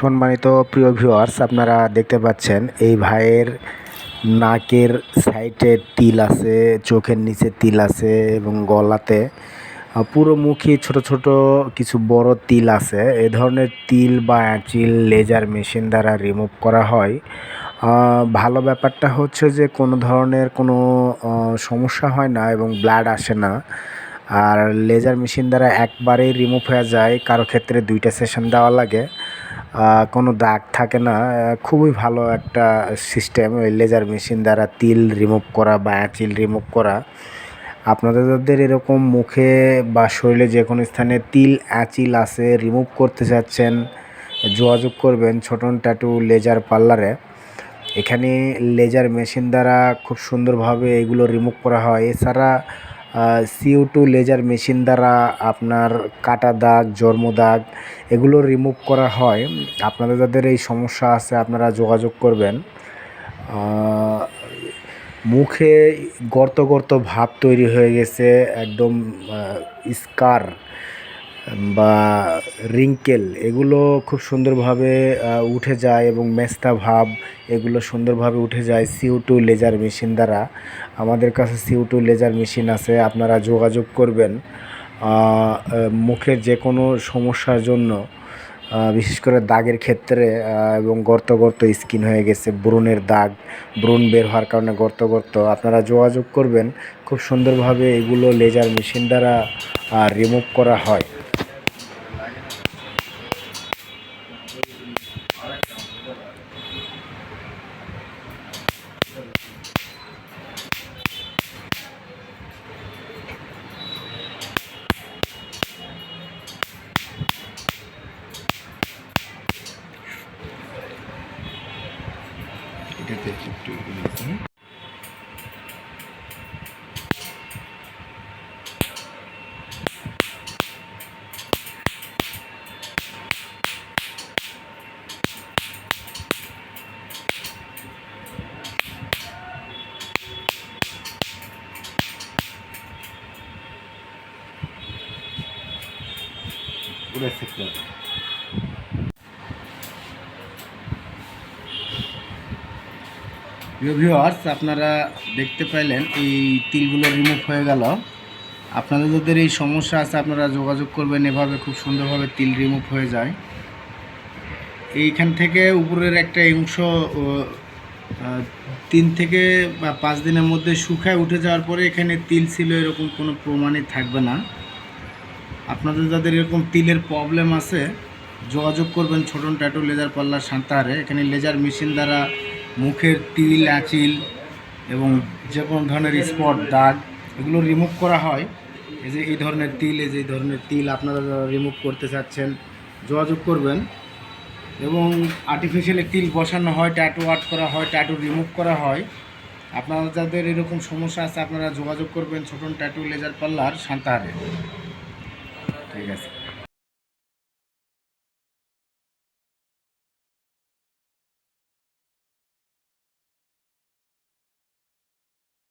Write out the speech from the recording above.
সম্মানিত প্রিয় ভিউয়ার্স, আপনারা দেখতে পাচ্ছেন এই ভাইয়ের নাকের সাইডে তিল আছে, চোখের নিচে তিল আছে এবং গলাতে পুরো মুখে ছোট ছোট কিছু বড় তিল আছে। এ ধরনের তিল বা অ্যাচিল লেজার মেশিন দ্বারা রিমুভ করা হয়। ভালো ব্যাপারটা হচ্ছে যে কোনো ধরনের কোনো সমস্যা হয় না এবং ব্লাড আসে না। আর লেজার মেশিন দ্বারা একবারেই রিমুভ হয়ে যায়, কারো ক্ষেত্রে 2টা সেশন দেওয়া লাগে। কোনো দাগ থাকে না। খুবই ভালো একটা সিস্টেম ওই লেজার মেশিন দ্বারা তিল রিমুভ করা বা অ্যাচিল রিমুভ করা। আপনাদের যাদের এরকম মুখে বা শরীরে যে কোনো স্থানে তিল অ্যাচিল আছে, রিমুভ করতে চাচ্ছেন, যোগাযোগ করবেন ছোটন ট্যাটু লেজার পার্লারে। এখানে লেজার মেশিন দ্বারা খুব সুন্দরভাবে এগুলো রিমুভ করা হয়। এছাড়া CO2 লেজার মেশিন দ্বারা আপনার কাটা দাগ, জন্ম দাগ এগুলো রিমুভ করা হয়। আপনাদের যাদের এই সমস্যা আছে আপনারা যোগাযোগ করবেন। মুখে গর্ত গর্ত ভাব তৈরি হয়ে গেছে, একদম স্কার বা রিঙ্কেল এগুলো খুব সুন্দরভাবে উঠে যায় এবং মেস্তা ভাব এগুলো সুন্দরভাবে উঠে যায় CO2 লেজার মেশিন দ্বারা। আমাদের কাছে CO2 লেজার মেশিন আছে, আপনারা যোগাযোগ করবেন। মুখের যে কোনো সমস্যার জন্য, বিশেষ করে দাগের ক্ষেত্রে এবং গর্ত গর্ত স্কিন হয়ে গেছে, ব্রণের দাগ, ব্রণ বের হওয়ার কারণে গর্ত গর্ত, আপনারা যোগাযোগ করবেন। খুব সুন্দরভাবে এগুলো লেজার মেশিন দ্বারা রিমুভ করা হয়। এটাতে একটু ভিউয়ার্স, আপনারা দেখতে পাইলেন এই তিলগুলো রিমুভ হয়ে গেল। আপনাদের যাদের এই সমস্যা আছে আপনারা যোগাযোগ করবেন, এভাবে খুব সুন্দরভাবে তিল রিমুভ হয়ে যায়। এইখান থেকে উপরের একটা অংশ 3 থেকে বা 5 দিনের মধ্যে শুকায় উঠে যাওয়ার পরে এখানে তিল ছিল এরকম কোনো প্রমাণই থাকবে না। আপনাদের যাদের এরকম তিলের প্রবলেম আছে যোগাযোগ করবেন ছোটন ট্যাটু লেজার পার্লার সান্তাহারে। এখানে লেজার মেশিন দ্বারা মুখের তিল অ্যাচিল এবং যে কোনো ধরনের স্পট দাগ এগুলো রিমুভ করা হয়। এই যে এই ধরনের তিল, এই যে এই ধরনের তিল আপনারা যারা রিমুভ করতে চাচ্ছেন যোগাযোগ করবেন। এবং আর্টিফিশিয়ালি তিল বসানো হয়, ট্যাটু আর্ট করা হয়, ট্যাটু রিমুভ করা হয়। আপনারা যাদের এরকম সমস্যা আছে আপনারা যোগাযোগ করবেন ছোটন ট্যাটু লেজার পার্লার সান্তাহারে। ঠিক আছে।